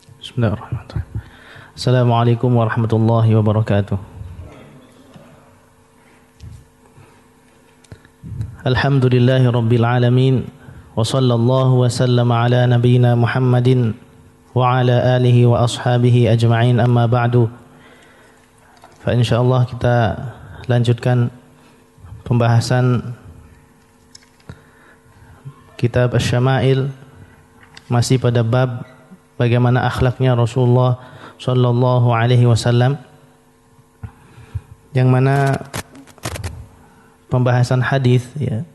Bismillahirrahmanirrahim. Assalamualaikum warahmatullahi wabarakatuh. Alhamdulillahi rabbil alamin. Wa sallallahu wa sallama ala nabiyyina Muhammadin wa ala alihi wa ashabihi ajma'in, amma ba'du. Fa insyaallah kita lanjutkan pembahasan kitab Asy-Syama'il, masih pada bab bagaimana akhlaknya Rasulullah sallallahu alaihi wasallam, yang mana pembahasan hadis ya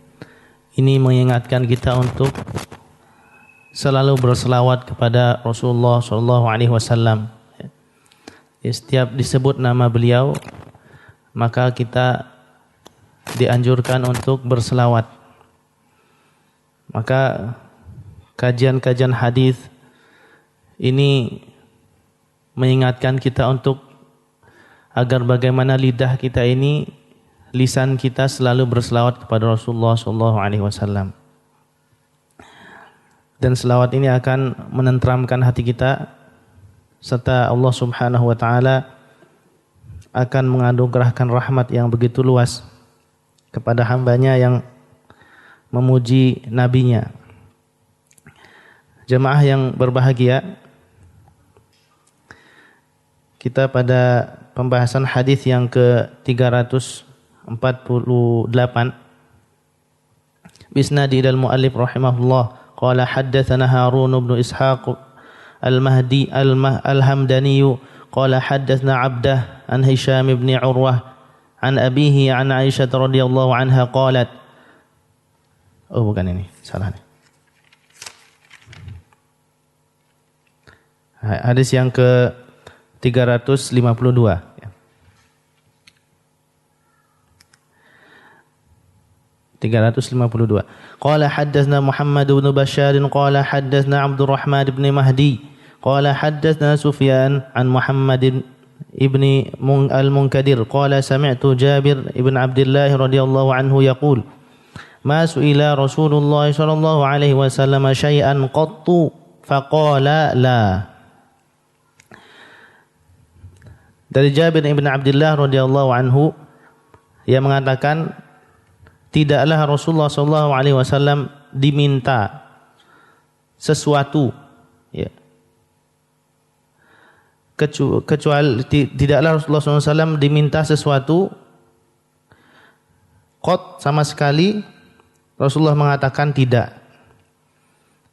ini mengingatkan kita untuk selalu berselawat kepada Rasulullah sallallahu alaihi wasallam. Setiap disebut nama beliau maka kita dianjurkan untuk berselawat. Maka kajian-kajian hadis ini mengingatkan kita untuk agar bagaimana lidah kita ini, lisan kita selalu berselawat kepada Rasulullah SAW. Dan selawat ini akan menenteramkan hati kita, serta Allah Subhanahu wa taala akan menganugerahkan rahmat yang begitu luas kepada hambanya yang memuji nabinya. Jemaah yang berbahagia, kita pada pembahasan hadis yang ke-348. Bisnadi ilal muallif rahimahullah qala haddatsana Harun bin Ishaq al-Mahdi al-Hamdani qala haddatsana Abdah an Hisham bin Urwah an abihi an Aisyah radhiyallahu anha qalat. Oh bukan ini, salah nih. Hadis yang ke 352. Ya. 352. Qala haddatsna Muhammad bin Bashar qala haddatsna Abdurrahman bin Mahdi qala haddatsna Sufyan an Muhammad ibn al-Munkadir qala sami'tu Jabir ibn Abdullah radhiyallahu anhu yaqul ma su'ila Rasulullah sallallahu alaihi wasallam syai'an qattu faqala la. Dari Jabir ibn Abdullah radhiyallahu anhu, ia mengatakan tidaklah Rasulullah sallallahu alaihi wasallam diminta sesuatu ya, kecuali tidaklah Rasulullah sallallahu alaihi wasallam diminta sesuatu qat sama sekali. Rasulullah mengatakan tidak.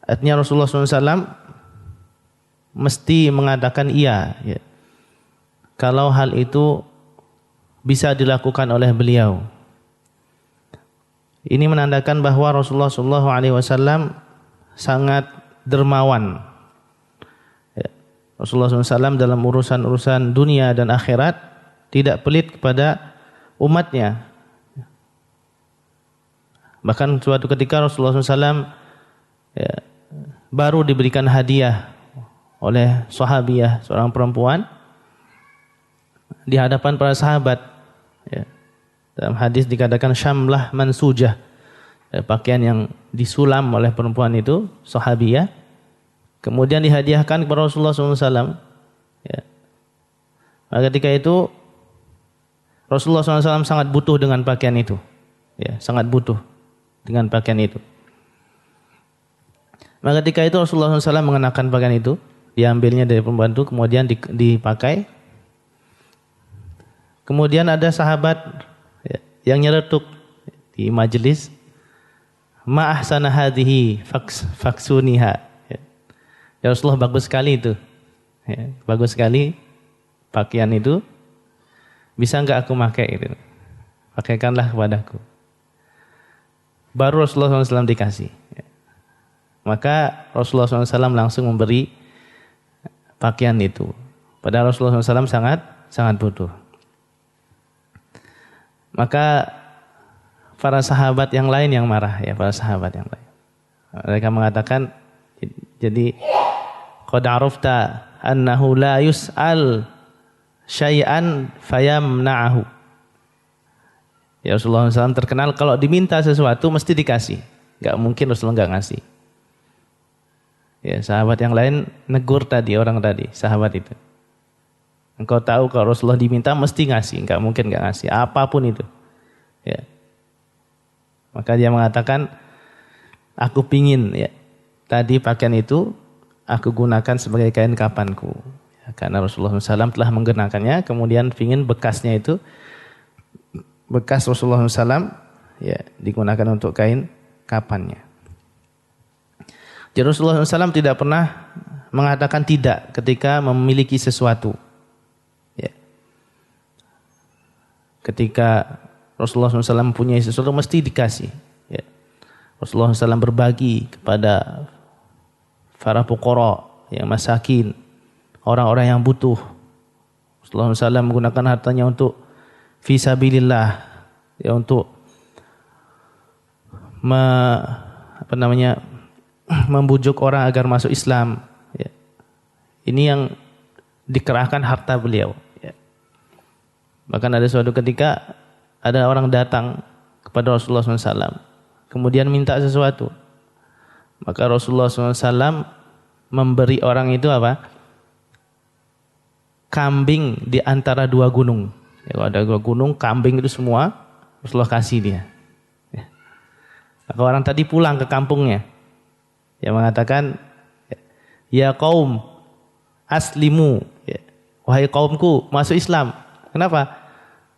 Artinya Rasulullah SAW mesti mengatakan iya ya, kalau hal itu bisa dilakukan oleh beliau. Ini menandakan bahwa Rasulullah SAW sangat dermawan. Ya. Rasulullah SAW dalam urusan-urusan dunia dan akhirat tidak pelit kepada umatnya. Bahkan suatu ketika Rasulullah SAW ya, baru diberikan hadiah oleh sahabiah, seorang perempuan, di hadapan para sahabat. Ya. Dalam hadis dikatakan syamlah mansujah, ya, pakaian yang disulam oleh perempuan itu, sahabiah, kemudian dihadiahkan kepada Rasulullah SAW. Ya. Maka ketika itu Rasulullah SAW sangat butuh dengan pakaian itu, ya, sangat butuh dengan pakaian itu. Maka ketika itu Rasulullah SAW mengenakan pakaian itu, diambilnya dari pembantu, kemudian dipakai. Kemudian ada sahabat ya, yang nyeletuk di majelis, ma ahsana hadhihi faksuniha. Ya Rasulullah, bagus sekali itu, ya, bagus sekali pakaian itu, bisa enggak aku pakai itu? Pakaikanlah kepadaku. Baru Rasulullah SAW dikasih. Maka Rasulullah SAW langsung memberi pakaian itu. Padahal Rasulullah SAW sangat butuh. Maka para sahabat yang lain yang marah, ya, para sahabat yang lain. Mereka mengatakan, jadi qad arafta annahu la yus'al syai'an fayamna'ahu. Ya, Rasulullah SAW terkenal kalau diminta sesuatu mesti dikasih. Enggak mungkin Rasulullah enggak ngasih. Ya, sahabat yang lain negur tadi orang tadi, sahabat itu. Engkau tahu kalau Rasulullah diminta mesti ngasih, enggak mungkin enggak ngasih apapun itu. Ya. Maka dia mengatakan, aku pingin ya tadi pakaian itu aku gunakan sebagai kain kafanku. Ya, karena Rasulullah SAW telah menggunakannya, kemudian pingin bekasnya itu, bekas Rasulullah SAW ya digunakan untuk kain kafannya. Jadi Rasulullah SAW tidak pernah mengatakan tidak ketika memiliki sesuatu. Ya. Ketika Rasulullah SAW mempunyai sesuatu mesti dikasih. Ya. Rasulullah SAW berbagi kepada para fuqara, yang masakin, orang-orang yang butuh. Rasulullah SAW menggunakan hartanya untuk fisabilillah, ya untuk membujuk orang agar masuk Islam. Ya. Ini yang dikerahkan harta beliau. Ya. Bahkan ada suatu ketika ada orang datang kepada Rasulullah SAW, kemudian minta sesuatu. Maka Rasulullah SAW memberi orang itu apa? Kambing di antara dua gunung. Ya, ada dua gunung, kambing itu semua Rasulullah kasih dia. Ya. Maka orang tadi pulang ke kampungnya. Dia mengatakan, ya kaum aslimu, ya. Wahai kaumku masuk Islam. Kenapa?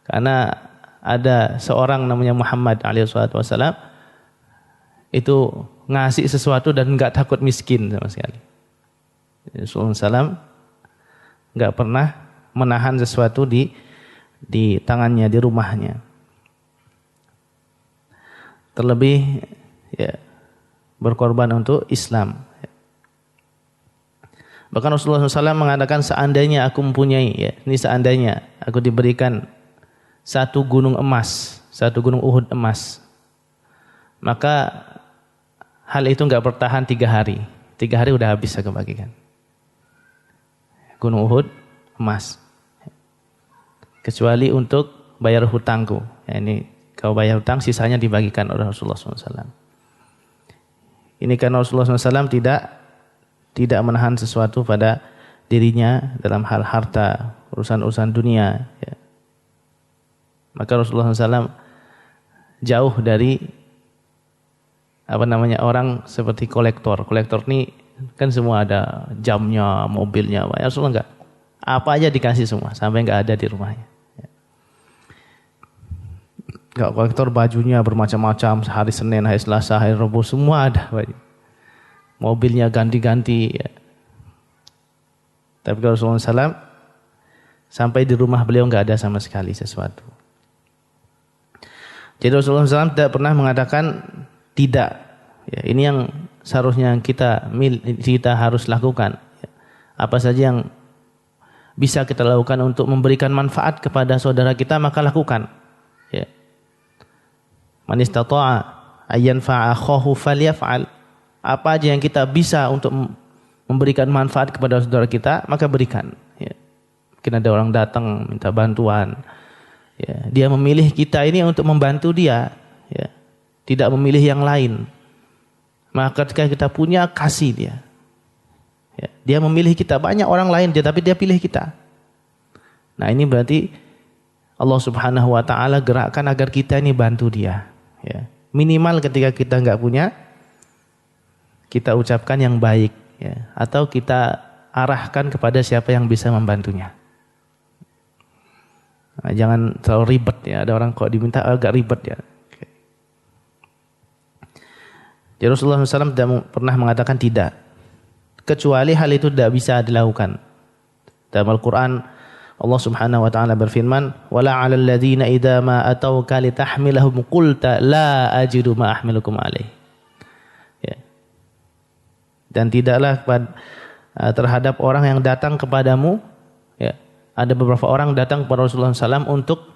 Karena ada seorang namanya Muhammad alaihissalam itu ngasih sesuatu dan enggak takut miskin sama sekali. Rasulullah SAW enggak pernah menahan sesuatu di tangannya, di rumahnya. Terlebih ya berkorban untuk Islam. Bahkan Rasulullah SAW mengatakan, seandainya aku mempunyai, ya, ini seandainya aku diberikan satu gunung emas, satu gunung Uhud emas, maka hal itu enggak bertahan 3 hari. 3 hari udah habis aku bagikan. Gunung Uhud emas. Kecuali untuk bayar hutangku. Ya, ini kau bayar hutang, sisanya dibagikan oleh Rasulullah SAW. Ini karena Rasulullah SAW tidak menahan sesuatu pada dirinya dalam hal harta, urusan-urusan dunia. Ya. Maka Rasulullah SAW jauh dari orang seperti kolektor. Kolektor ini kan semua ada jamnya, mobilnya. Ya Rasulullah enggak. Apa aja dikasih semua sampai enggak ada di rumahnya. Enggak, kolektor bajunya bermacam-macam, hari Senin, hari Selasa, hari Rabu semua ada baju. Mobilnya ganti-ganti ya. Tapi kalau Rasulullah SAW sampai di rumah beliau enggak ada sama sekali sesuatu. Jadi Rasulullah SAW tidak pernah mengatakan tidak. Ya, ini yang seharusnya kita harus lakukan. Ya. Apa saja yang bisa kita lakukan untuk memberikan manfaat kepada saudara kita, maka lakukan. Ya. Man istata'a ayyanfa'a akhahu falyaf'al. Apa aja yang kita bisa untuk memberikan manfaat kepada saudara kita, maka berikan. Ya. Mungkin ada orang datang minta bantuan. Ya. Dia memilih kita ini untuk membantu dia. Ya. Tidak memilih yang lain. Maka ketika kita punya, kasih dia. Ya. Dia memilih kita. Banyak orang lain, tapi dia pilih kita. Nah ini berarti Allah Subhanahu Wa Taala gerakkan agar kita ini bantu dia. Ya. Minimal ketika kita enggak punya, kita ucapkan yang baik. Ya. Atau kita arahkan kepada siapa yang bisa membantunya. Nah, jangan terlalu ribet ya. Ada orang kok diminta agak ribet ya. Jadi Rasulullah SAW tidak pernah mengatakan tidak. Kecuali hal itu tidak bisa dilakukan. Dalam Al-Quran Allah Subhanahu Wa Taala berfirman, "Wala 'alal ladzina idza ma atauka litahmilahum qulta la ajidu ma ahmilukum alaih." Ya. Dan tidaklah terhadap orang yang datang kepadamu, ya, ada beberapa orang datang kepada Rasulullah SAW untuk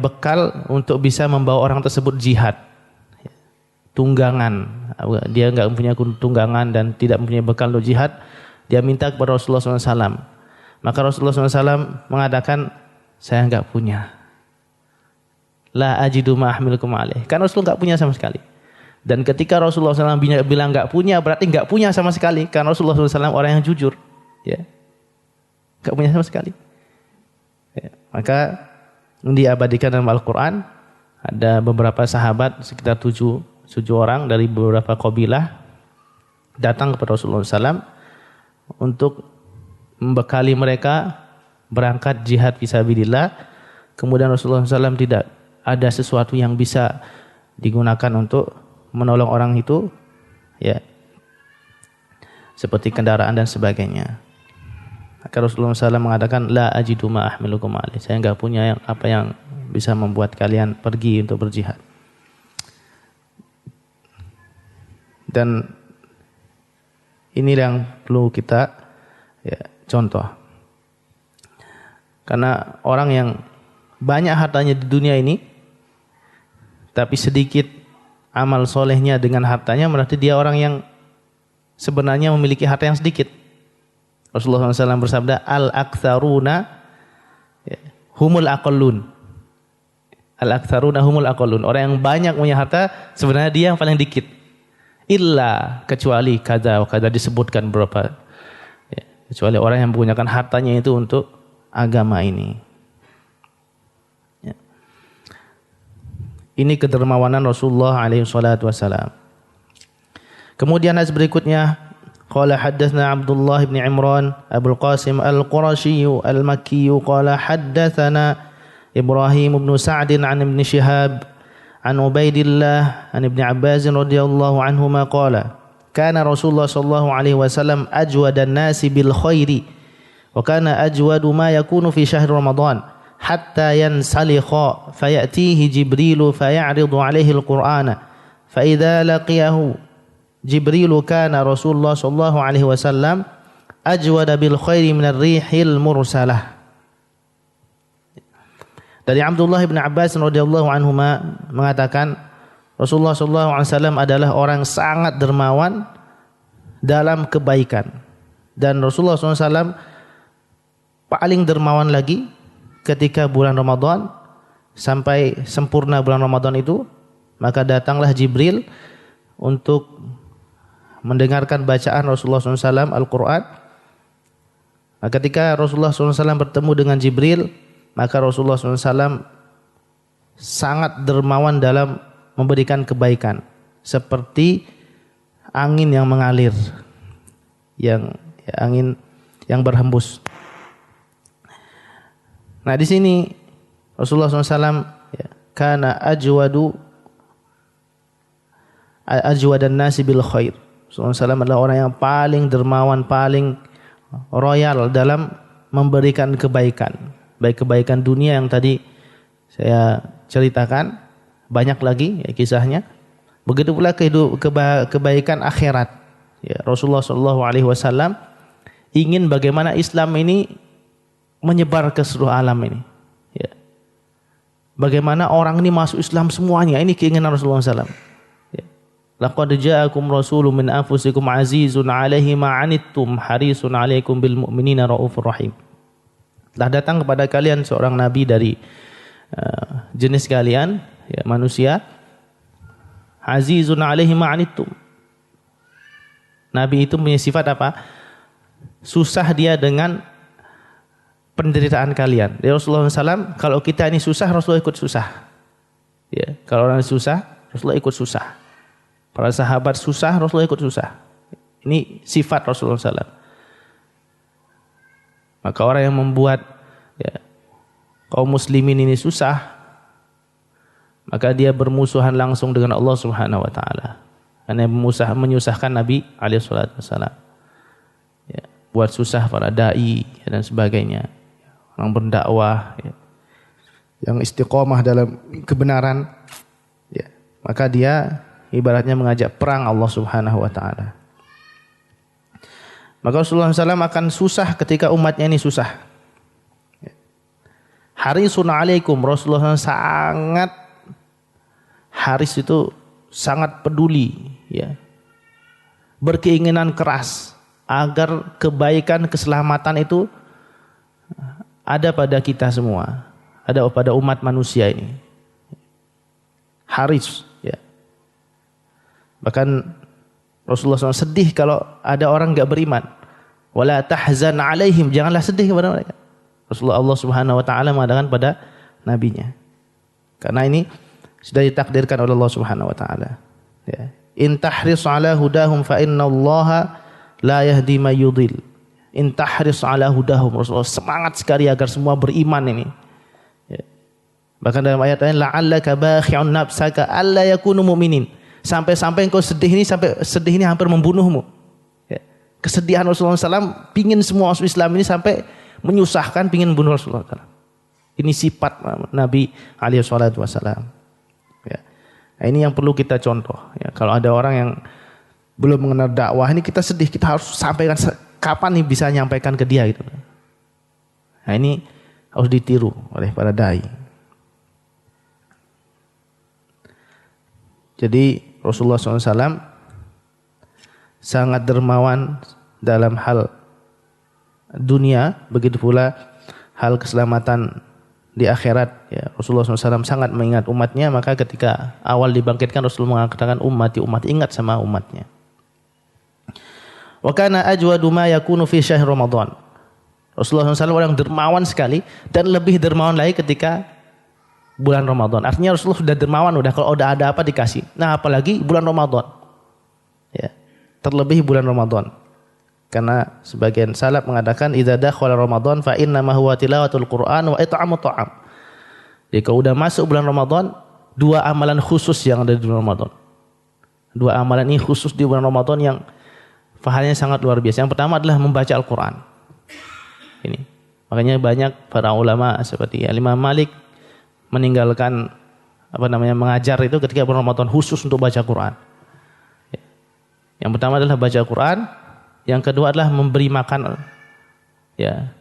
bekal untuk bisa membawa orang tersebut jihad. Tunggangan, dia enggak mempunyai tunggangan dan tidak mempunyai bekal untuk jihad, dia minta kepada Rasulullah SAW. Maka Rasulullah SAW mengatakan, saya enggak punya. La ajidu ma ahmilukum alaih. Karena Rasulullah enggak punya sama sekali. Dan ketika Rasulullah SAW bilang nggak punya, berarti nggak punya sama sekali. Karena Rasulullah SAW orang yang jujur, ya, nggak punya sama sekali. Ya, maka diabadikan dalam Al-Quran ada beberapa sahabat sekitar tujuh orang dari beberapa kabilah datang kepada Rasulullah SAW untuk membekali mereka berangkat jihad fisabilillah. Kemudian Rasulullah SAW tidak ada sesuatu yang bisa digunakan untuk menolong orang itu, ya, seperti kendaraan dan sebagainya. Maka Rasulullah SAW mengatakan, la ajidu ma ahmilukum alaih. Saya enggak punya apa yang bisa membuat kalian pergi untuk berjihad. Dan ini yang perlu kita, ya, contoh. Karena orang yang banyak hartanya di dunia ini, tapi sedikit amal solehnya dengan hartanya, berarti dia orang yang sebenarnya memiliki harta yang sedikit. Rasulullah SAW bersabda, al-aktsaruna humul aqallun. Al-aktsaruna humul aqallun. Orang yang banyak punya harta, sebenarnya dia yang paling dikit. Illa, kecuali kada wa kada, disebutkan beberapa. Ya, kecuali orang yang menggunakan hartanya itu untuk agama ini. Ini kedermawanan Rasulullah alaihi salatu wasalam. Kemudian hadis berikutnya, qala haddatsana Abdullah bin Imran Abul Qasim Al-Qurashi Al-Makki qala haddatsana Ibrahim bin Sa'd an Ibn Shihab an Ubaidillah an Ibn Abbas radhiyallahu anhuma qala kana Rasulullah sallallahu alaihi wasallam ajwadan nasi bil khairi wa kana ajwadu ma yakunu fi syahr Ramadan حتى ينسلخ فيأتيه جبريل فيعرض عليه القرآن فإذا لقيه جبريل كان رسول الله صلى الله عليه وسلم أجود بالخير من الريح المرسلة. Dari Abdullah bin Abbas radhiyallahu anhuma mengatakan Rasulullah sallallahu alaihi wasallam adalah orang sangat dermawan dalam kebaikan, dan Rasulullah sallallahu alaihi wasallam paling dermawan lagi ketika bulan Ramadan, sampai sempurna bulan Ramadan itu, maka datanglah Jibril untuk mendengarkan bacaan Rasulullah SAW Al-Quran. Nah, ketika Rasulullah SAW bertemu dengan Jibril, maka Rasulullah SAW sangat dermawan dalam memberikan kebaikan, seperti angin yang mengalir, angin yang berhembus. Nah, di sini Rasulullah SAW kana ajwadan nasi bil khair. Rasulullah SAW adalah orang yang paling dermawan, paling royal dalam memberikan kebaikan, baik kebaikan dunia yang tadi saya ceritakan, banyak lagi ya kisahnya. Begitu pula kebaikan akhirat. Ya, Rasulullah SAW ingin bagaimana Islam ini menyebar ke seluruh alam ini. Ya. Bagaimana orang ini masuk Islam semuanya, ini keinginan Rasulullah SAW. Ya. Laqad ja'akum rasulun min anfusikum azizun 'alaihi ma 'anittum harisun 'alaikum bil mu'minina raufur rahim. Telah datang kepada kalian seorang nabi dari jenis kalian, ya, manusia, azizun 'alaihi ma 'anittum. Nabi itu punya sifat apa? Susah dia dengan penderitaan kalian. Dari Rasulullah SAW, kalau kita ini susah, Rasulullah ikut susah. Ya, kalau orang susah, Rasulullah ikut susah. Para sahabat susah, Rasulullah ikut susah. Ini sifat Rasulullah SAW. Maka orang yang membuat, ya, kaum muslimin ini susah, maka dia bermusuhan langsung dengan Allah Subhanahu Wa Taala. Karena menyusahkan Nabi SAW. Ya, buat susah para dai dan sebagainya. Orang berdakwah, ya, yang istiqomah dalam kebenaran, ya, maka dia ibaratnya mengajak perang Allah Subhanahu Wa Taala. Maka Rasulullah SAW akan susah ketika umatnya ini susah. Harisun alaikum, Rasulullah SAW sangat, haris itu sangat peduli, ya, berkeinginan keras agar kebaikan, keselamatan itu ada pada kita semua, ada pada umat manusia ini. Haris, ya. Bahkan Rasulullah SAW sedih kalau ada orang enggak beriman. Wala tahzan alaihim, janganlah sedih kepada mereka. Rasulullah Allah Subhanahu wa taala mengatakan pada nabinya. Karena ini sudah ditakdirkan oleh Allah Subhanahu wa taala. Ya. In tahris ala hudahum fa innallaha la yahdi may yudhil. In tahris ala hudahum, Rasulullah semangat sekali agar semua beriman ini. Ya. Bahkan dalam ayat lain la'allaka bakhi'un nafsaka alla yakunu mu'minin. Sampai-sampai engkau sedih ini, sampai sedih ini hampir membunuhmu. Ya. Kesedihan Rasulullah SAW pingin semua masuk Islam ini sampai menyusahkan, pingin membunuh Rasulullah SAW. Ini sifat Nabi alaihi salatu wasallam. Ya. Nah, ini yang perlu kita contoh. Ya. Kalau ada orang yang belum mengenal dakwah ini, kita sedih, kita harus sampaikan kapan nih bisa nyampaikan ke dia gitu. Nah, ini harus ditiru oleh para dai. Jadi Rasulullah SAW sangat dermawan dalam hal dunia, begitu pula hal keselamatan di akhirat. Ya, Rasulullah SAW sangat mengingat umatnya, maka ketika awal dibangkitkan Rasulullah mengatakan umat ingat sama umatnya. Wa kana ajwadu ma yakunu fi syahr Ramadan. Rasulullah SAW orang dermawan sekali, dan lebih dermawan lagi ketika bulan Ramadan. Artinya Rasulullah sudah dermawan, kalau udah ada apa dikasih. Nah, apalagi bulan Ramadan. Ya, terlebih bulan Ramadan. Karena sebagian salaf mengatakan idza dakhala Ramadan fa inna ma huwa tilawatul Qur'an wa it'amut ta'am. Jadi kalau udah masuk bulan Ramadan, dua amalan khusus yang ada di bulan Ramadan. Dua amalan ini khusus di bulan Ramadan yang pahalanya sangat luar biasa. Yang pertama adalah membaca Al-Quran. Ini. Makanya banyak para ulama seperti Imam Malik meninggalkan mengajar itu ketika bulan Ramadan khusus untuk baca Quran. Yang pertama adalah baca Quran, yang kedua adalah memberi makan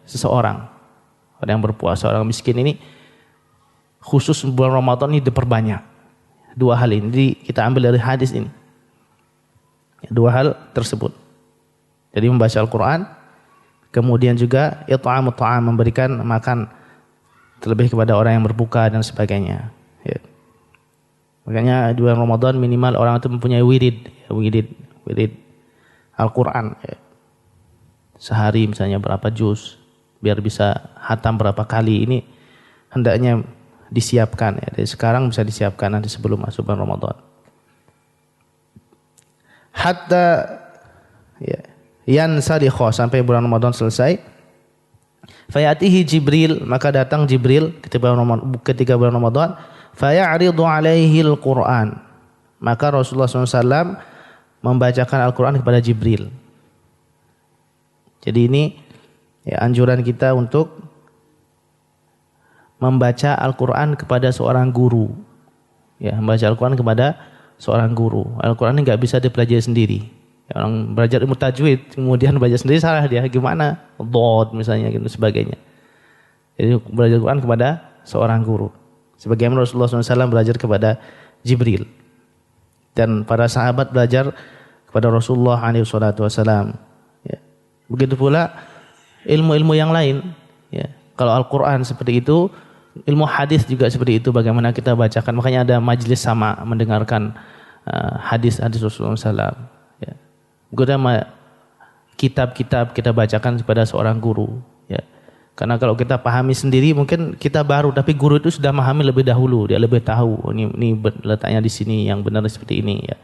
seseorang. Orang yang berpuasa, orang miskin ini khusus bulan Ramadan ini diperbanyak. Dua hal ini kita ambil dari hadis ini. Dua hal tersebut. Jadi membaca Al-Quran, kemudian juga it'amut ta'am, memberikan makan terlebih kepada orang yang berbuka dan sebagainya. Ya. Makanya di bulan Ramadan minimal orang itu mempunyai wirid Al-Quran. Ya. Sehari misalnya berapa juz, biar bisa hatam berapa kali, ini hendaknya disiapkan. Ya. Dari sekarang bisa disiapkan nanti sebelum masuk bulan Ramadan. Hatta yansalikha, sampai bulan Ramadan selesai. Fayatihi Jibril, maka datang Jibril ketika bulan Ramadan. Faya'ridu alaihi al-Quran, maka Rasulullah SAW membacakan Al-Quran kepada Jibril. Jadi ini anjuran kita untuk membaca Al-Quran kepada seorang guru. Ya, membaca Al-Quran kepada seorang guru. Al-Quran ini nggak bisa dipelajari sendiri. Orang belajar ilmu tajwid kemudian belajar sendiri, salah dia. Gimana? Dhad misalnya gitu sebagainya. Jadi belajar Quran kepada seorang guru. Sebagaimana Rasulullah SAW belajar kepada Jibril. Dan para sahabat belajar kepada Rasulullah SAW. Ya. Begitu pula ilmu-ilmu yang lain. Ya. Kalau Al-Quran seperti itu, ilmu hadis juga seperti itu. Bagaimana kita bacakan. Makanya ada majlis sama mendengarkan hadis-hadis Rasulullah SAW. Guna kitab-kitab kita bacakan kepada seorang guru, ya. Karena kalau kita pahami sendiri mungkin kita baru, tapi guru itu sudah memahami lebih dahulu, dia lebih tahu ini letaknya di sini, yang benar seperti ini, ya.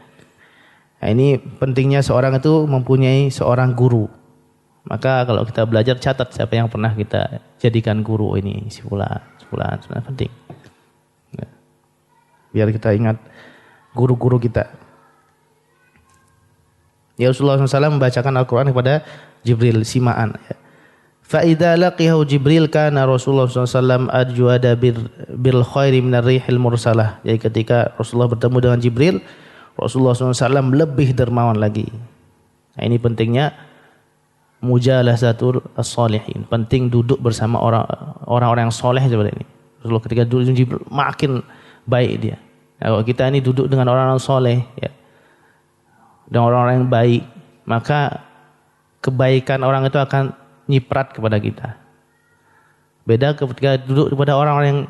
Nah, ini pentingnya seorang itu mempunyai seorang guru. Maka kalau kita belajar, catat siapa yang pernah kita jadikan guru. Ini si fulan penting. Ya. Biar kita ingat guru-guru kita. Ya, Rasulullah SAW membacakan Al-Quran kepada Jibril, simaan. Fa idza laqiyahu Jibril kana Rasulullah SAW ajwada bil khairi minar rihil mursalah. Jadi ketika Rasulullah bertemu dengan Jibril, Rasulullah SAW lebih dermawan lagi. Nah, ini pentingnya mujalasatul as-solihin. Penting duduk bersama orang-orang yang soleh seperti ini. Rasulullah ketika duduk dengan Jibril makin baik dia. Nah, kalau kita ini duduk dengan orang-orang soleh, ya, dan orang-orang yang baik, maka kebaikan orang itu akan nyiprat kepada kita. Beda ketika duduk kepada orang-orang yang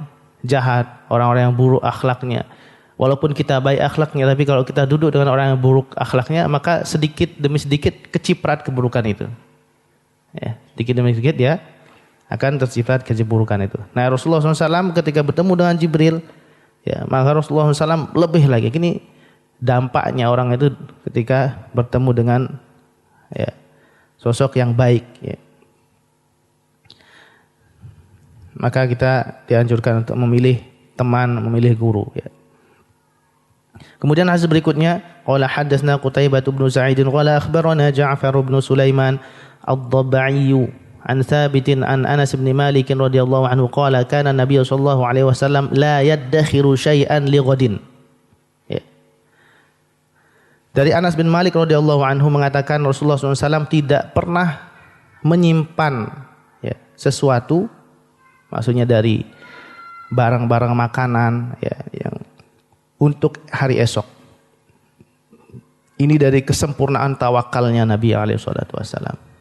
jahat, orang-orang yang buruk akhlaknya, walaupun kita baik akhlaknya, tapi kalau kita duduk dengan orang yang buruk akhlaknya, maka sedikit demi sedikit keciprat keburukan itu. Ya, sedikit demi sedikit ya akan terciprat keburukan itu. Nah, Rasulullah SAW ketika bertemu dengan Jibril, ya, maka Rasulullah SAW lebih lagi. Ini dampaknya orang itu ketika bertemu dengan ya, sosok yang baik. Ya. Maka kita dianjurkan untuk memilih teman, memilih guru. Ya. Kemudian hadis berikutnya, qala haddatsna Qutaibah bin Sa'id qala akhbarana Ja'far bin Sulaiman ad-Dabai an Thabit an Anas bin Malik radhiyallahu anhu qala kana Nabi sallallahu alaihi wasallam la yaddakhiru syai'an li ghadin. Ya. Dari Anas bin Malik radhiyallahu anhu mengatakan Rasulullah SAW tidak pernah menyimpan ya, sesuatu, maksudnya dari barang-barang makanan ya, yang untuk hari esok. Ini dari kesempurnaan tawakalnya Nabi SAW.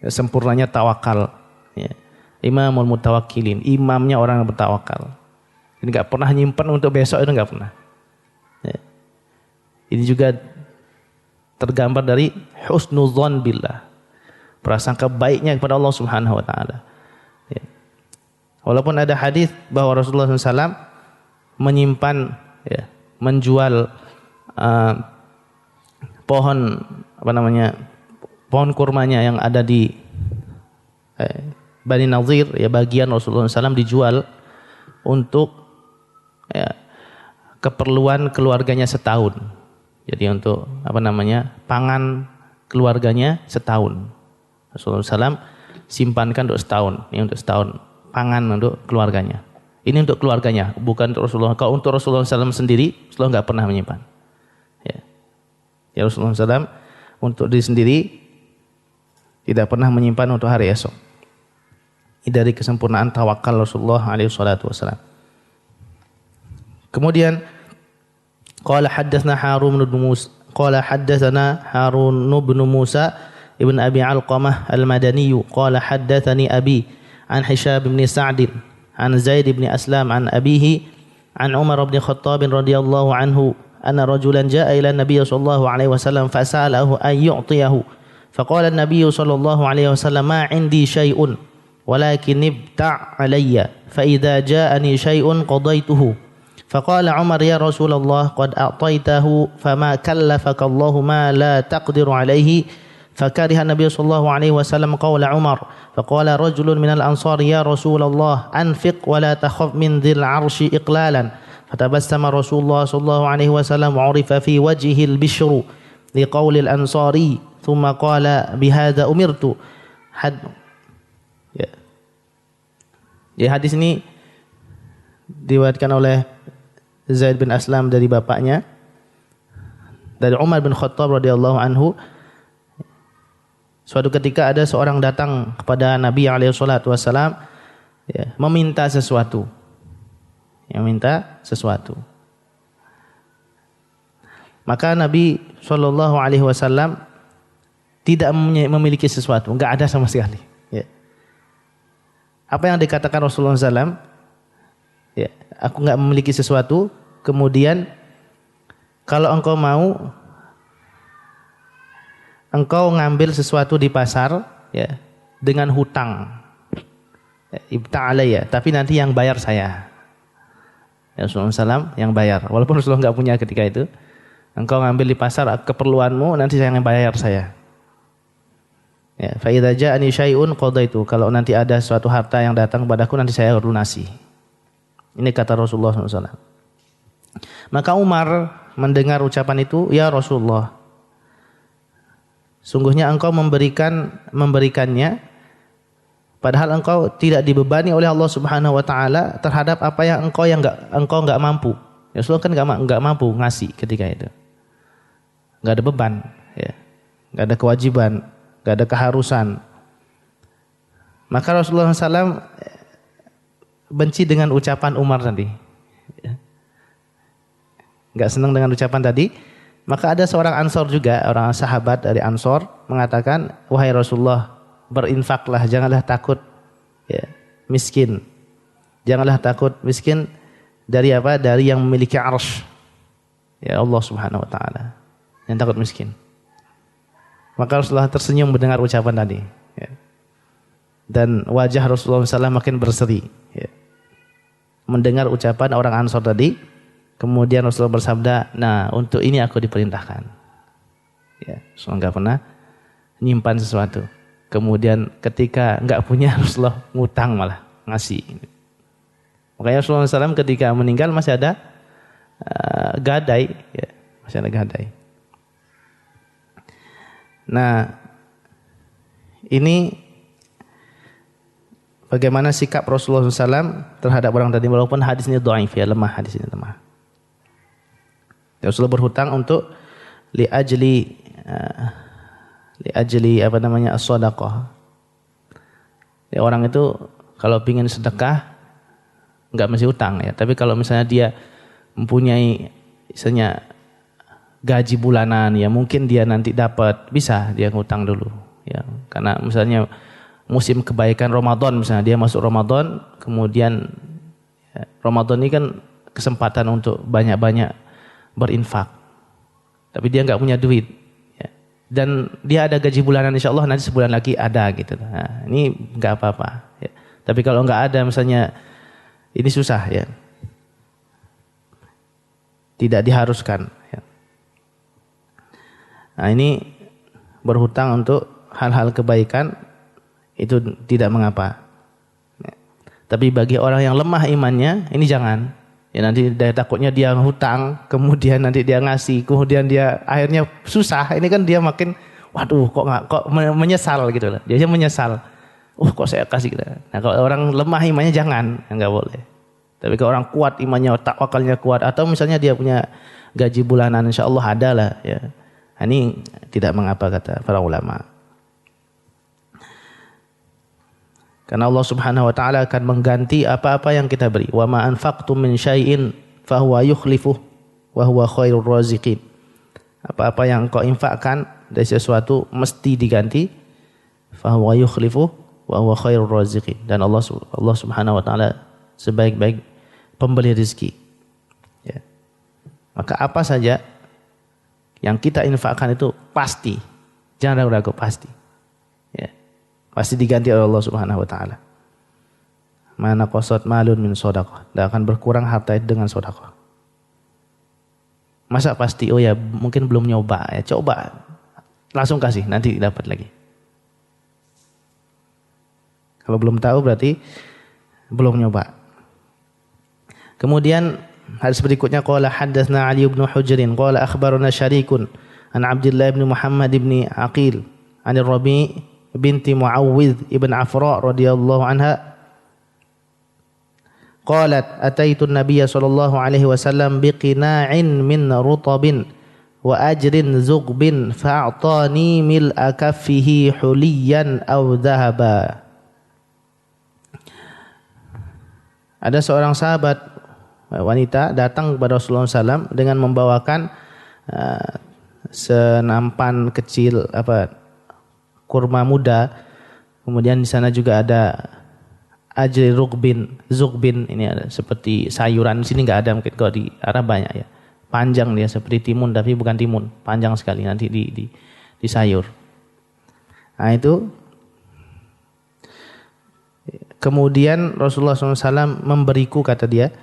Sempurnanya tawakal. Ya. Imamul mutawakkilin, imamnya orang yang bertawakal. Ini nggak pernah nyimpan untuk besok, itu nggak pernah. Ya. Ini juga tergambar dari husnudzon billah, prasangka baiknya kepada Allah Subhanahu Wa Taala. Ya. Walaupun ada hadis bahwa Rasulullah SAW menyimpan, ya, menjual pohon pohon kurmanya yang ada di Bani Nadhir, ya, bagian Rasulullah SAW dijual untuk ya, keperluan keluarganya setahun. Jadi untuk pangan keluarganya setahun. Rasulullah SAW simpankan untuk setahun. Ini untuk setahun pangan untuk keluarganya. Ini untuk keluarganya, bukan untuk Rasulullah. Kalau untuk Rasulullah SAW sendiri, Rasulullah nggak pernah menyimpan. Ya Rasulullah SAW untuk diri sendiri tidak pernah menyimpan untuk hari esok. Ini dari kesempurnaan tawakal Rasulullah SAW. Kemudian qala haddatsana Harun bin Musa ibn Abi Alqamah al-Madani qala haddatsani abi an Hisham bin Sa'd an Zaid bin Aslam an abihi an Umar bin Khattab radhiyallahu anhu anna rajulan jaa ila an-nabiy sallallahu alaihi wasallam fasa'alahu an yu'tiyahu faqala an-nabiy sallallahu alaihi wasallam ma 'indi syai'un walakin ibta' alayya fa idza ja'ani syai'un qadaituhu faqala Umar ya Rasulullah qad a'taitahu fama kallafaka Allah ma la taqdiru alayhi فكره النبي صلى الله عليه وسلم قول عمر فقال رجل من الأنصار يا رسول الله أنفق ولا تخف من ذي العرش إقلالا فتبسم رسول الله صلى الله عليه وسلم وعرف في وجهه البشر لقول الأنصاري ثم قال بهذا أمرت hadis ini diriwayatkan oleh Zaid bin Aslam dari bapaknya dari Umar bin Khattab radhiyallahu anhu. Suatu ketika ada seorang datang kepada Nabi SAW ya, meminta sesuatu. Maka Nabi SAW tidak memiliki sesuatu, enggak ada sama sekali. Ya. Apa yang dikatakan Rasulullah SAW? Ya, aku enggak memiliki sesuatu. Kemudian kalau engkau mau, engkau ngambil sesuatu di pasar ya dengan hutang. Ibta' alayya, tapi nanti yang bayar saya. Ya, Rasulullah SAW yang bayar. Walaupun Rasulullah enggak punya ketika itu. Engkau ngambil di pasar keperluanmu, nanti saya yang bayar saya. Ya, fa idza ja'ani syai'un qadaitu. Kalau nanti ada suatu harta yang datang kepadaku, nanti saya lunasi. Ini kata Rasulullah SAW. Maka Umar mendengar ucapan itu, ya Rasulullah, sungguhnya engkau memberikannya padahal engkau tidak dibebani oleh Allah Subhanahu wa taala terhadap apa yang engkau enggak mampu. Ya Rasulullah kan enggak mampu ngasih ketika itu. Enggak ada beban, ya. Enggak ada kewajiban, enggak ada keharusan. Maka Rasulullah SAW benci dengan ucapan Umar tadi. Enggak senang dengan ucapan tadi. Maka ada seorang Ansor juga, orang sahabat dari Ansor mengatakan, wahai Rasulullah, berinfaklah, janganlah takut ya, miskin. Janganlah takut miskin dari apa? Dari yang memiliki arsy. Ya Allah Subhanahu wa taala. Yang takut miskin. Maka Rasulullah tersenyum mendengar ucapan tadi. Ya. Dan wajah Rasulullah SAW makin berseri. Ya. Mendengar ucapan orang Ansor tadi, kemudian Rasulullah bersabda, nah untuk ini aku diperintahkan. Ya, Rasulullah nggak pernah nyimpan sesuatu. Kemudian ketika nggak punya Rasulullah ngutang malah ngasih. Makanya Rasulullah SAW ketika meninggal masih ada gadai, ya, masih ada gadai. Nah, ini bagaimana sikap Rasulullah SAW terhadap orang tadi, walaupun hadis ini dhaif, ya, lemah, hadis ini lemah. Rasulullah berhutang untuk li ajli as-shadaqah. Ya, orang itu kalau ingin sedekah enggak mesti utang, ya, tapi kalau misalnya dia mempunyai misalnya gaji bulanan, ya mungkin dia nanti dapat, bisa dia ngutang dulu, ya, karena misalnya musim kebaikan Ramadan, misalnya dia masuk Ramadan, kemudian ya, Ramadan ini kan kesempatan untuk banyak-banyak berinfak, tapi dia nggak punya duit, ya, dan dia ada gaji bulanan, insya Allah nanti sebulan lagi ada gitu. Nah, ini nggak apa-apa, ya. Tapi kalau nggak ada misalnya, ini susah, ya, tidak diharuskan, ya. Nah, ini berhutang untuk hal-hal kebaikan itu tidak mengapa. Ya. Tapi bagi orang yang lemah imannya, ini jangan. Ya, nanti takutnya dia hutang, kemudian nanti dia ngasih, kemudian dia akhirnya susah. Ini kan dia makin, waduh, kok menyesal gitu lah. Dia menyesal. Kok saya kasih gitu. Nah, kalau orang lemah imannya jangan, enggak boleh. Tapi kalau orang kuat imannya, tawakalnya kuat, atau misalnya dia punya gaji bulanan, insya Allah ada lah, ya. Ini tidak mengapa kata para ulama. Karena Allah Subhanahu wa taala akan mengganti apa-apa yang kita beri. Wa ma anfaqtum min syai'in fahuwa yukhlifuh wa huwa khairur raziqin. Apa-apa yang kau infakkan dari sesuatu mesti diganti. Fahuwa yukhlifuh wa huwa khairur raziqin. Dan Allah Subhanahu wa taala sebaik-baik pemberi rezeki. Ya. Maka apa saja yang kita infakkan itu pasti, jangan ragu-ragu, pasti, ya, pasti diganti oleh Allah Subhanahu Wa Taala. Mana qasat malun min shadaqah, tidak akan berkurang harta itu dengan sedekah. Masa pasti? Oh ya, mungkin belum nyoba, ya coba, langsung kasih, nanti dapat lagi. Kalau belum tahu berarti belum nyoba. Kemudian hadis berikutnya, qala haddatsna Ali bin Hujr qala akhbarana Syarikun an Abdullah bin Muhammad bin Aqil an Rabi binti Muawwidh ibn Afra radhiyallahu anha qalat ataitu an-nabiy sallallahu alaihi wasallam biqina'in min rutabin wa ajrin zughbin fa'atani mil'a kaffihi huliyan aw dhahaba. Ada seorang sahabat wanita datang kepada Rasulullah SAW dengan membawakan senampan kecil kurma muda. Kemudian di sana juga ada ajri zugbin, ini ada seperti sayuran. Di sini nggak ada, mungkin kalau di Arab banyak, ya. Panjang dia seperti timun, tapi bukan timun, panjang sekali, nanti di sayur. Nah itu. Kemudian Rasulullah SAW memberiku, kata dia,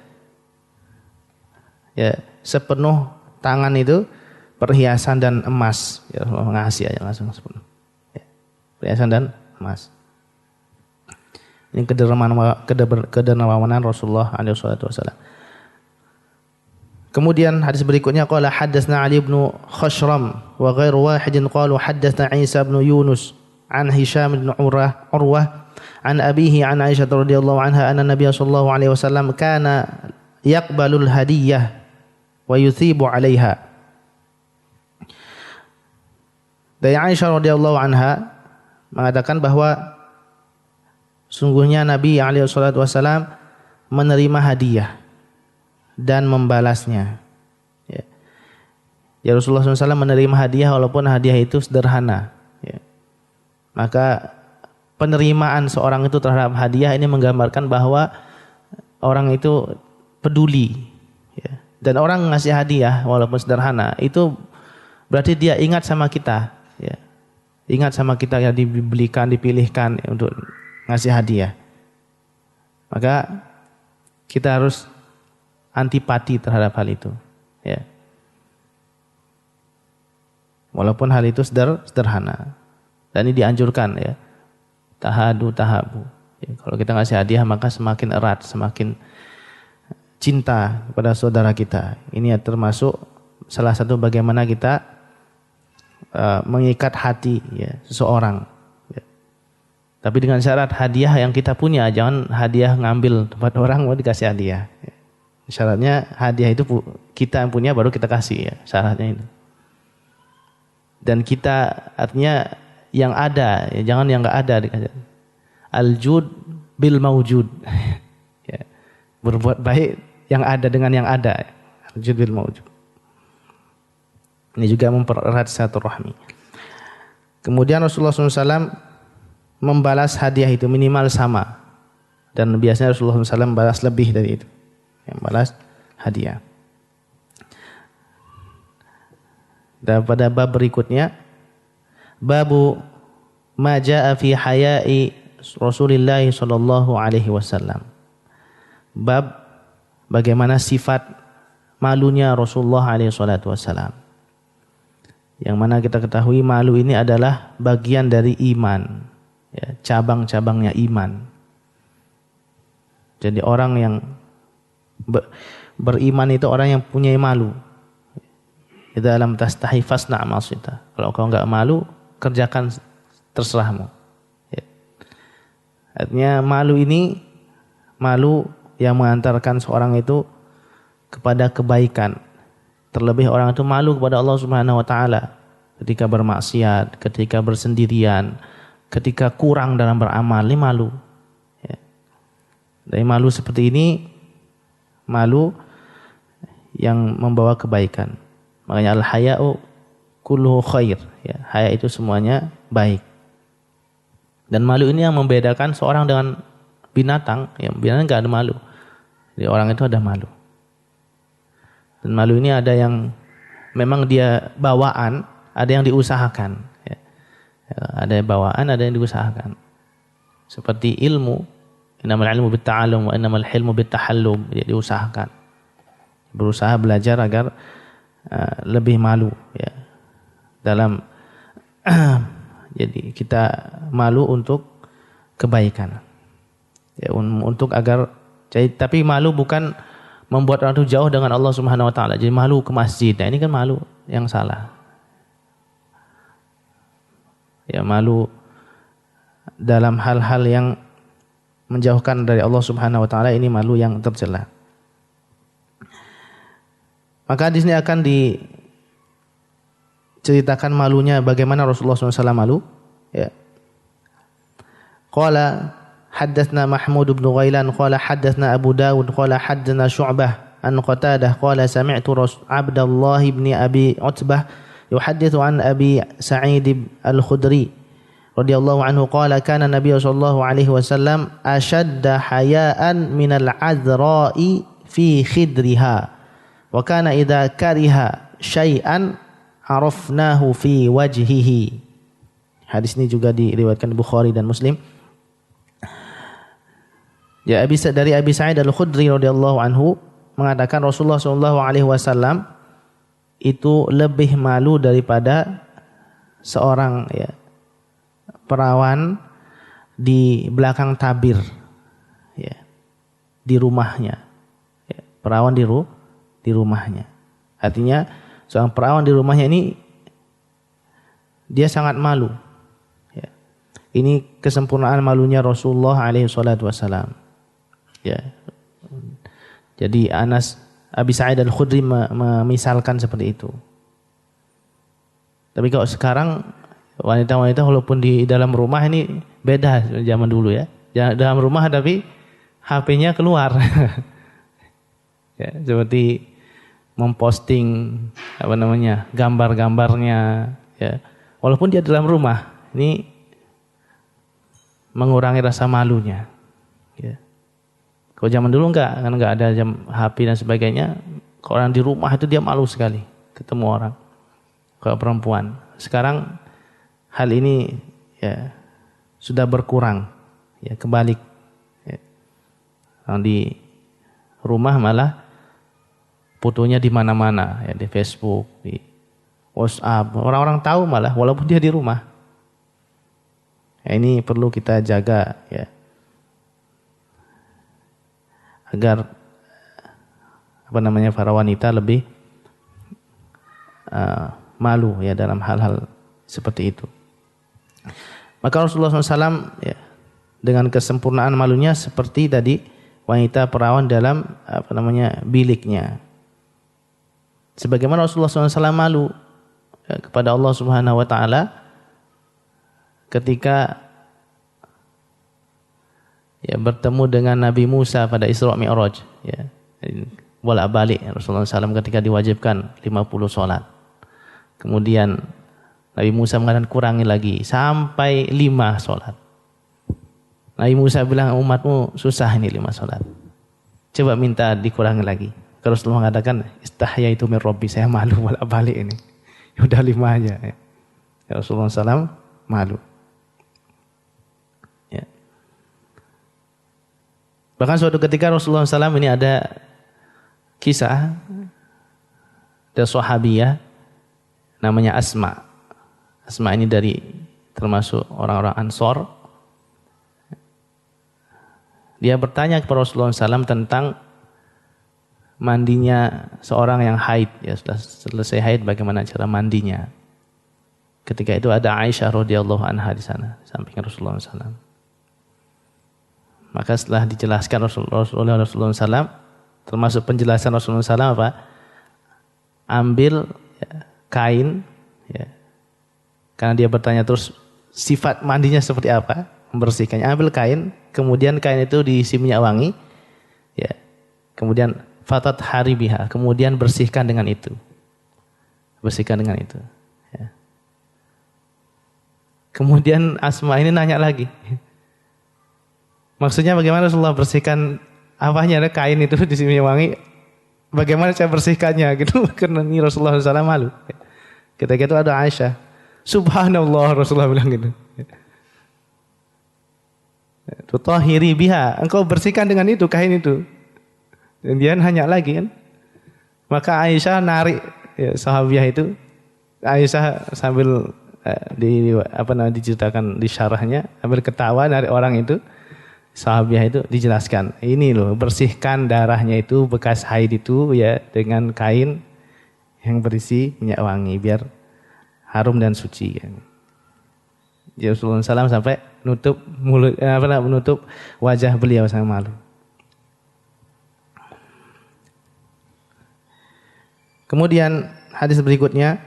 ya, sepenuh tangan itu perhiasan dan emas. Ya, Rasulullah ngasih aja langsung sepenuh. Ya, perhiasan dan emas. Ini kedermawanan Rasulullah SAW. Kemudian hadis berikutnya, qala haddatsna Ali bin Khashram wa ghairu wahidin qalu haddatsna Isa bin Yunus an Hisham bin Urwah an abihi an Aisyah radhiyallahu anha anna Nabiy sallallahu alaihi wasallam kana yaqbalul hadiyah wa yuthibu 'alaiha. Dari Aisyah radhiyallahu anha mengatakan bahwa sungguhnya Nabi alaihi salatu wasallam menerima hadiah dan membalasnya. Ya, Rasulullah SAW menerima hadiah walaupun hadiah itu sederhana. Ya. Maka penerimaan seorang itu terhadap hadiah ini menggambarkan bahwa orang itu peduli, ya, Dan orang ngasih hadiah walaupun sederhana itu berarti dia ingat sama kita, ya. Ingat sama kita yang dibelikan, dipilihkan untuk ngasih hadiah. Maka kita harus antipati terhadap hal itu, ya. Walaupun hal itu sederhana. Dan ini dianjurkan, ya. Tahadu tahabu. Ya, kalau kita ngasih hadiah maka semakin erat, semakin cinta kepada saudara kita. Ini termasuk salah satu bagaimana kita mengikat hati, ya, seseorang. Ya. Tapi dengan syarat hadiah yang kita punya, jangan hadiah ngambil tempat orang mau dikasih hadiah. Ya. Syaratnya hadiah itu kita yang punya baru kita kasih, ya, syaratnya itu. Dan kita artinya yang ada, ya, jangan yang nggak ada dikasih. Al-jud bil maujud. Ya. Berbuat baik yang ada dengan yang ada. Al-jud bil maujud. Ini juga mempererat silaturahmi. Kemudian Rasulullah SAW membalas hadiah itu minimal sama. Dan biasanya Rasulullah SAW membalas lebih dari itu. Yang balas hadiah. Dan pada bab berikutnya, babu ma jaa fi haya'i Rasulullah sallallahu alaihi wasallam. Bab bagaimana sifat malunya Rasulullah alaihi salatu wasallam. Yang mana kita ketahui malu ini adalah bagian dari iman, ya, cabang-cabangnya iman. Jadi orang yang beriman itu orang yang punya malu. Idza lam tastahi fasna' ma syi'ta. Kalau kau enggak malu, kerjakan terserahmu. Ya. Artinya malu ini malu yang mengantarkan seorang itu kepada kebaikan. Terlebih orang itu malu kepada Allah Subhanahu wa taala ketika bermaksiat, ketika bersendirian, ketika kurang dalam beramal, ini malu. Ya. Dari malu seperti ini, malu yang membawa kebaikan. Makanya al-haya'u kulluhu khair, ya, haya itu semuanya baik. Dan malu ini yang membedakan seorang dengan binatang, ya, binatang enggak ada malu. Jadi orang itu ada malu. Dan malu ini ada yang memang dia bawaan, ada yang diusahakan, ya. Ada bawaan, ada yang diusahakan. Seperti ilmu, innamal ilmu bitta'allum wa innamal hilmu bittahallum, dia diusahakan. Berusaha belajar agar lebih malu, ya, dalam jadi kita malu untuk kebaikan, ya, untuk agar jadi, tapi malu bukan membuat orang itu jauh dengan Allah Subhanahu wa taala. Jadi malu ke masjid, nah ini kan malu yang salah, ya, malu dalam hal-hal yang menjauhkan dari Allah Subhanahu wa taala, ini malu yang tercela. Maka di sini akan diceritakan malunya bagaimana Rasulullah SAW malu. Ya. Qala haddatsna Mahmud bin Ghailan qala haddatsna Abu Dawud qala haddatsna Syu'bah an Qatadah qala sami'tu Abdullah bin Abi Utbah yuhadditsu an Abi Sa'id al-Khudri radhiyallahu anhu qala kana Nabi sallallahu alaihi wasallam ashadda haya'an min al-'adhra'i fi khidriha. Wa kana idza kariha syai'an arafnahu fi wajhihi. Hadis ini juga diriwayatkan Bukhari dan Muslim. Ya, dari Abi Sa'id al-Khudri radhiyallahu anhu mengatakan Rasulullah sallallahu alaihi wasallam itu lebih malu daripada seorang, ya, perawan di belakang tabir, ya, di rumahnya. Ya, perawan di rumahnya. Artinya seorang perawan di rumahnya ini dia sangat malu. Ya. Ini kesempurnaan malunya Rasulullah alaihi salatu wasalam. Ya. Jadi Abi Sa'id al-Khudri memisalkan seperti itu. Tapi kalau sekarang wanita-wanita walaupun di dalam rumah ini beda zaman dulu, ya. Dalam rumah tapi HP-nya keluar. Ya, seperti memposting gambar-gambarnya, ya, walaupun dia dalam rumah, ini mengurangi rasa malunya, ya. Kalau zaman dulu enggak ada HP dan sebagainya, Kalau orang di rumah itu dia malu sekali ketemu orang, kalau perempuan. Sekarang hal ini ya sudah berkurang, ya kebalik. Ya. Orang di rumah malah fotonya di mana-mana, ya di Facebook, di WhatsApp. Orang-orang tahu malah walaupun dia di rumah. Ya, ini perlu kita jaga ya. Agar para wanita lebih malu ya dalam hal-hal seperti itu. Maka Rasulullah SAW ya, dengan kesempurnaan malunya seperti tadi wanita perawan dalam biliknya. Sebagaimana Rasulullah SAW malu ya, kepada Allah Subhanahu Wa Taala ketika ya bertemu dengan Nabi Musa pada Isra Mi'raj ya. Bolak-balik Rasulullah SAW ketika diwajibkan 50 sholat. Kemudian Nabi Musa mengatakan kurangi lagi sampai 5 sholat. Nabi Musa bilang umatmu susah ini 5 sholat. Coba minta dikurangi lagi. Rasulullah mengatakan istahyaitu min Rabbi, saya malu bolak-balik ini. Ya udah 5 aja. Ya. Rasulullah SAW malu. Ya. Bahkan suatu ketika Rasulullah SAW ini ada kisah ada sahabiyah namanya Asma. Asma ini termasuk orang-orang Ansor. Dia bertanya kepada Rasulullah SAW tentang mandinya seorang yang haid. Ya sudah selesai haid bagaimana cara mandinya. Ketika itu ada Aisyah radhiyallahu anha di sana, di samping Rasulullah SAW. Maka setelah dijelaskan Rasulullah SAW, termasuk penjelasan Rasulullah SAW apa? Ambil ya, kain, ya. Karena dia bertanya terus sifat mandinya seperti apa, membersihkannya. Ambil kain, kemudian kain itu diisi minyak wangi, ya. Kemudian fatat haribiha, kemudian bersihkan dengan itu, bersihkan dengan itu. Ya. Kemudian Asma ini nanya lagi, maksudnya bagaimana Rasulullah bersihkan? Apanya ada kain itu di sini wangi, bagaimana saya bersihkannya gitu. Karena ini Rasulullah SAW malu. Ketika itu ada Aisyah, subhanallah, Rasulullah bilang gitu. Tutahhiri biha, engkau bersihkan dengan itu kain itu. Dan dia nanya lagi kan. Maka Aisyah narik ya, sahabiah itu. Aisyah sambil diceritakan di syarahnya, sambil ketawa narik orang itu. Sahabiah itu dijelaskan, ini loh bersihkan darahnya itu bekas haid itu ya dengan kain yang berisi minyak wangi biar harum dan suci. Ya, Rasulullah SAW sampai nutup mulut, menutup wajah beliau sama malu. Kemudian hadis berikutnya,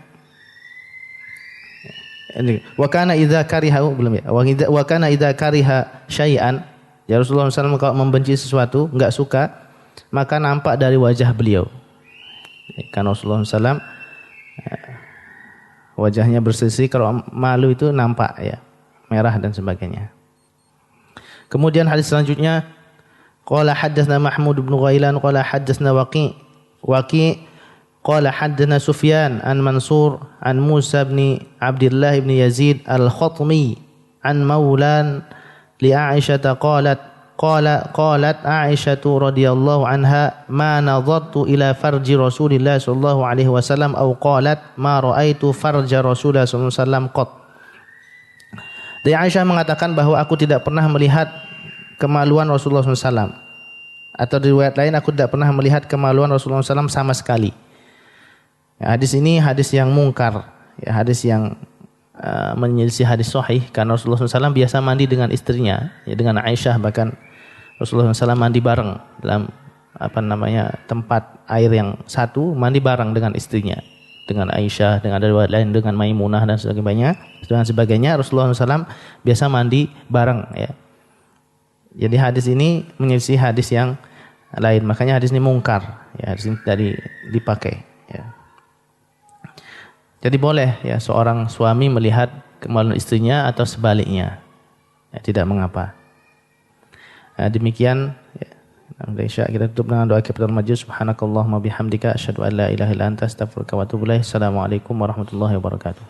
wa kana idza kariha belum ya, wa kana idza kariha syai'an. Ya Rasulullah SAW kalau membenci sesuatu, enggak suka, maka nampak dari wajah beliau. Karena Rasulullah SAW wajahnya bersisi, kalau malu itu nampak ya, merah dan sebagainya. Kemudian hadis selanjutnya, qala haddatsna Mahmud bin Ghailan qala haddatsna Waqi' qala haddatsna Sufyan an Mansur an Musa bin Abdullah bin Yazid al-Khatmi an Maulan li Aisyah qalat Aisyah radhiyallahu anha ma nadhartu ila farji Rasulillah sallallahu alaihi wasallam aw qalat ma raaitu farja Rasulullah sallallahu alaihi wasallam qat. Dari Aisyah mengatakan bahwa aku tidak pernah melihat kemaluan Rasulullah SAW, atau di riwayat lain aku tidak pernah melihat kemaluan Rasulullah SAW sama sekali. Ya, hadis ini hadis yang mungkar, ya, hadis yang menyelisih hadis sahih, karena Rasulullah SAW biasa mandi dengan istrinya, ya, dengan Aisyah. Bahkan Rasulullah SAW mandi bareng dalam tempat air yang satu, mandi bareng dengan istrinya, dengan Aisyah, dengan riwayat lain dengan Maimunah dan sebagainya. Rasulullah SAW biasa mandi bareng, ya. Jadi hadis ini menyelisih hadis yang lain, makanya hadis ini mungkar, ya, hadis ini tadi dipakai, ya. Jadi boleh ya seorang suami melihat kemaluan istrinya atau sebaliknya, ya, tidak mengapa. Nah, demikian ya, Isya kita tutup dengan doa kifaratul majlis. Subhanakallahumma bihamdika asyhadu an la ilaha illa anta astaghfiruka wa atubu ilaik. Assalamualaikum warahmatullahi wabarakatuh.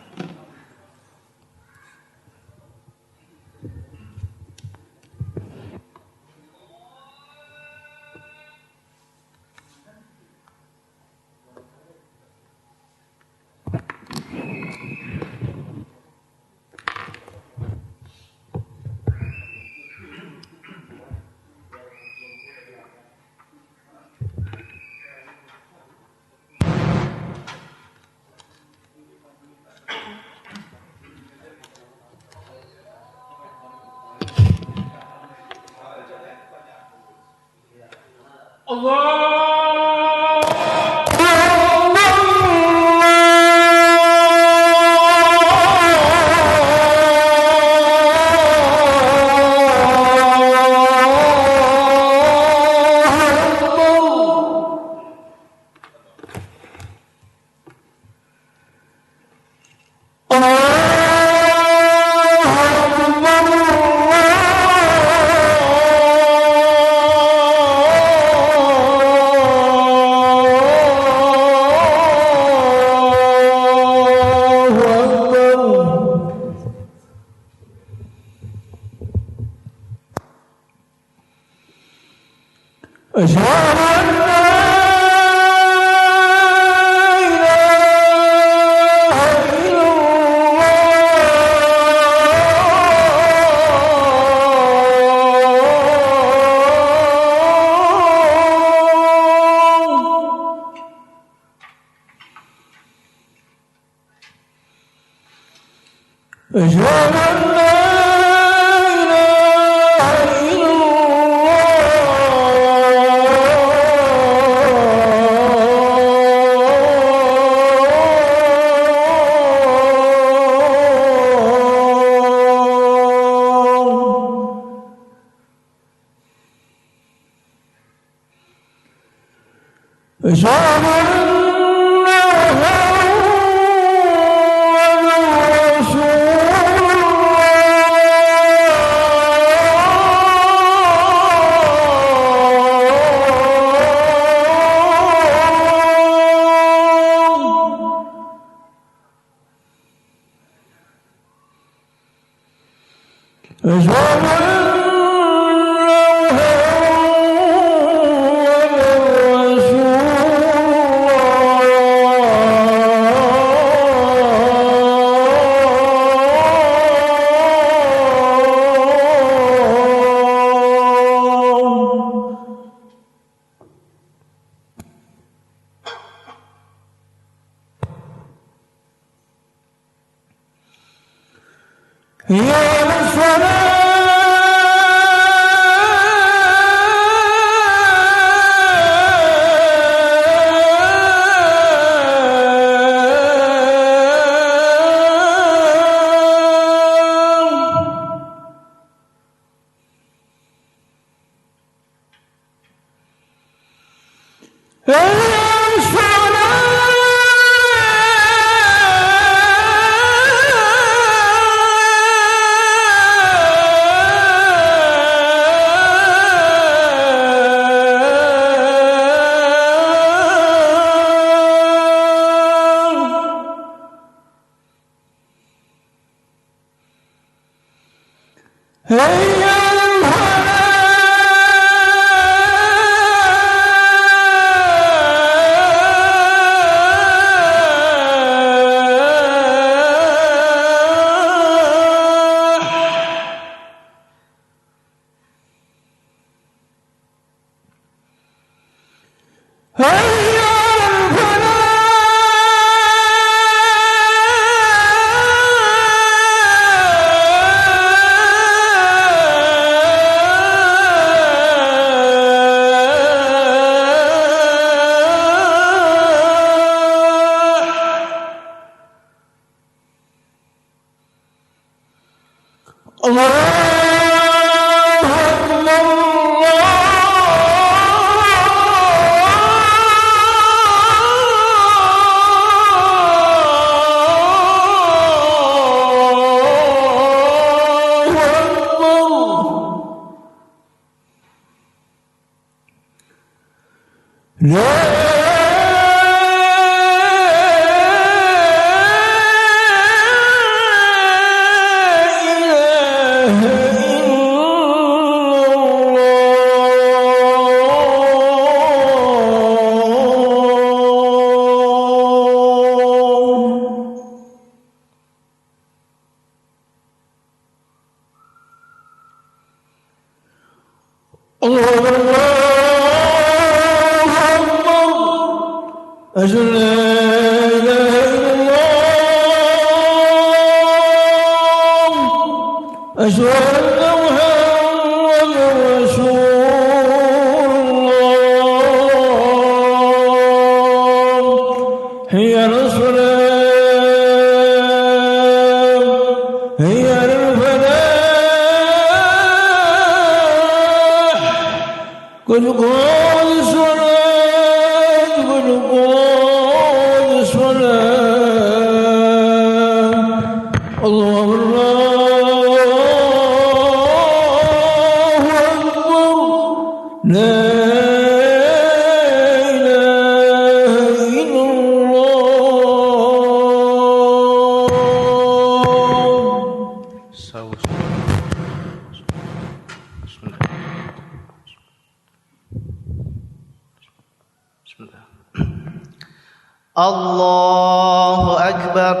Allahu Akbar.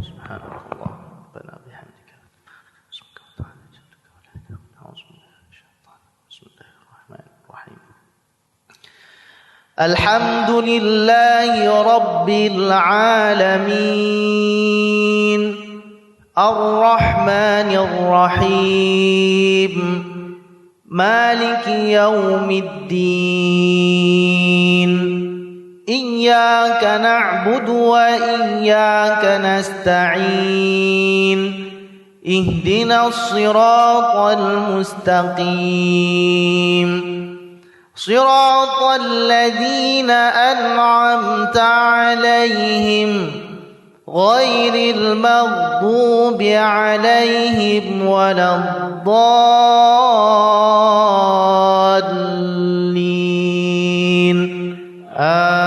Subhanallah. Rabbana bihamdika. Bismillahirrahmanirrahim. Alhamdulillahi Rabbil alamin. Ar-Rahmanir Rahim. Maliki yaumiddin. إياك نعبد وإياك نستعين اهدنا الصراط المستقيم صراط الذين أنعمت عليهم غير المغضوب عليهم ولا الضالين آمين.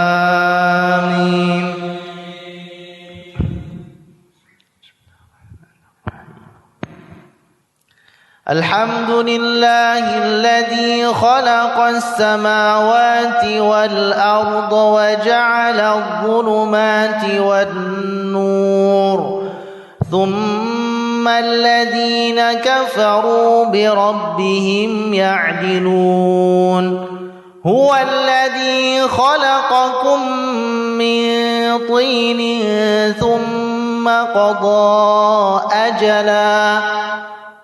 الحمد لله الذي خلق السماوات والأرض وجعل الظلمات والنور ثم الذين كفروا بربهم يعدلون هو الذي خلقكم من طين ثم قضى أجلا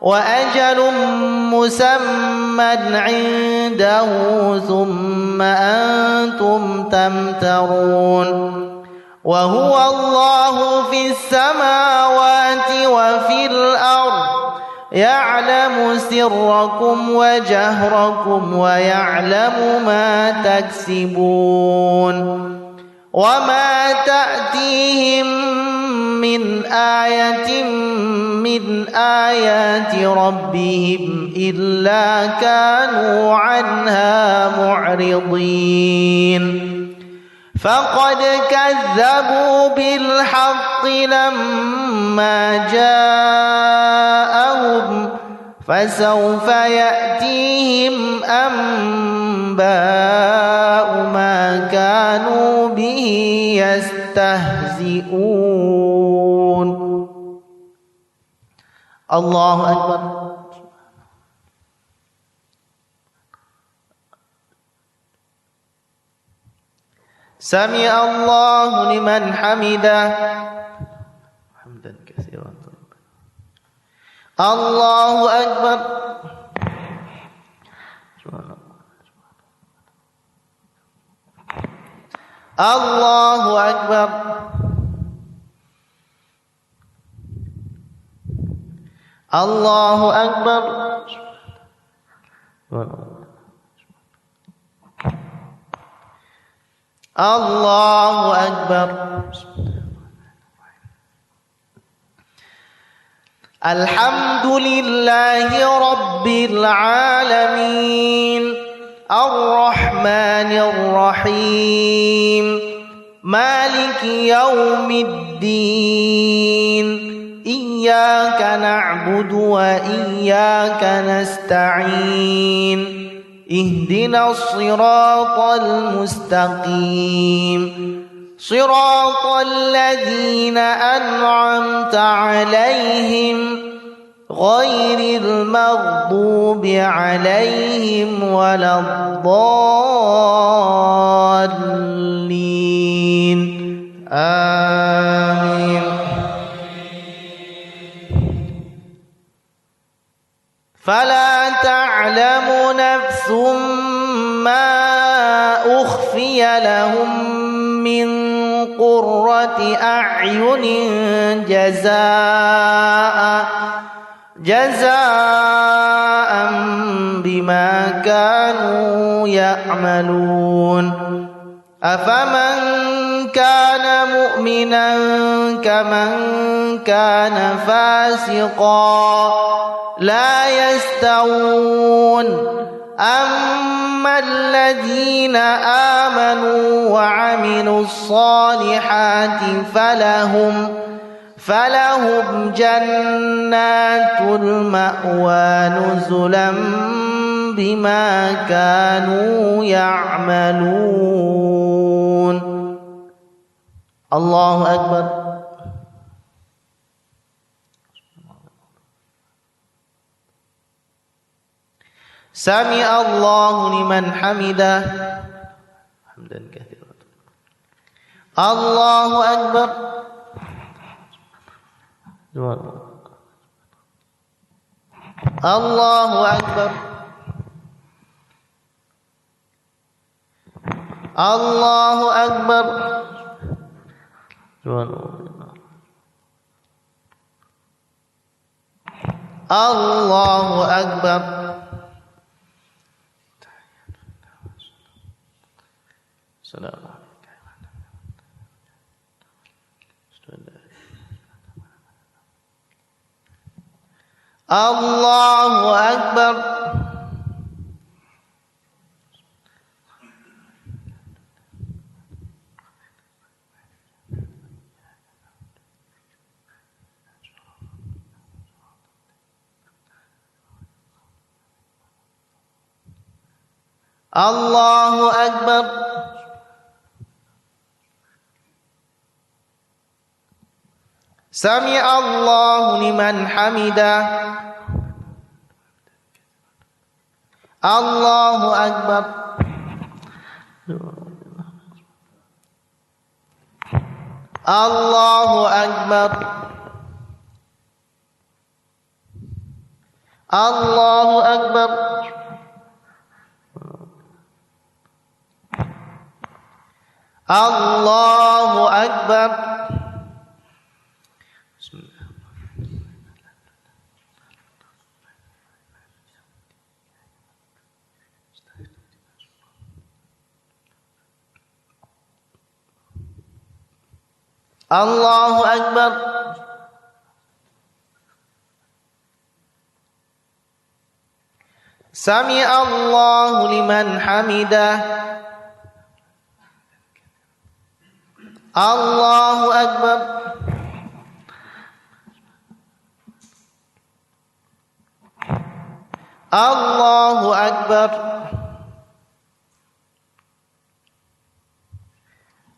وأجل مسمى عنده ثم أنتم تمترون وهو الله في السماوات وفي الأرض يعلم سركم وجهركم ويعلم ما تكسبون وما تأتيهم من آية من آيات ربهم إلا كانوا عنها معرضين فقد كذبوا بالحق لما جاءهم فسوف يأتيهم أنباء ما كانوا به يستهزئون. الله أكبر. سمع الله لمن حمده حمدا كثيرا. الله أكبر. الله أكبر. الله أكبر. الله أكبر. الحمد لله رب العالمين Ar-Rahmanir Rahim Maliki Yaumiddin Iyyaka na'budu wa iyyaka nasta'in Ihdinas siratal mustaqim Siratal ladzina an'amta 'alaihim ghairil maghdubi 'alaihim waladdallin. Amin. Fala ta'lamu nafsum ma ukhfiya lahum min qurrati a'yunin jazaa'an bima kanu ya'malun. Afaman kana mu'minan kaman kana fasiqan لا يستوون أما الذين آمنوا وعملوا الصالحات فلهم جنات المأوى نزلا بما كانوا يعملون. الله أكبر. Sami Allahu liman hamidah. Hamdan katsiran. Allahu akbar. Allahu akbar. Allahu akbar. Allahu akbar. Allahu akbar. Allahu akbar. Sami Allahu liman hamidah. Allahu akbar. Allahu akbar. Allahu akbar. Allahu akbar. Allahu akbar. Sami Allahu liman hamidah. Allahu akbar. Allahu akbar.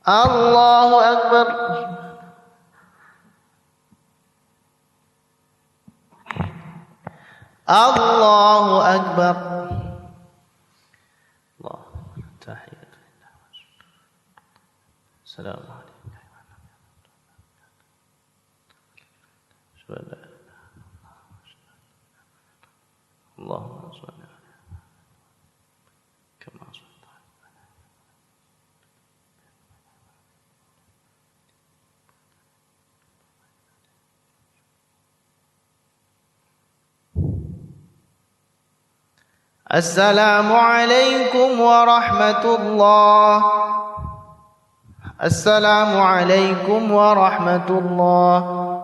Allahu akbar. Allahu akbar. Assalamualaikum. Allahumma shalli kama Assalamu alaikum warahmatullah. Assalamu alaikum warahmatullah.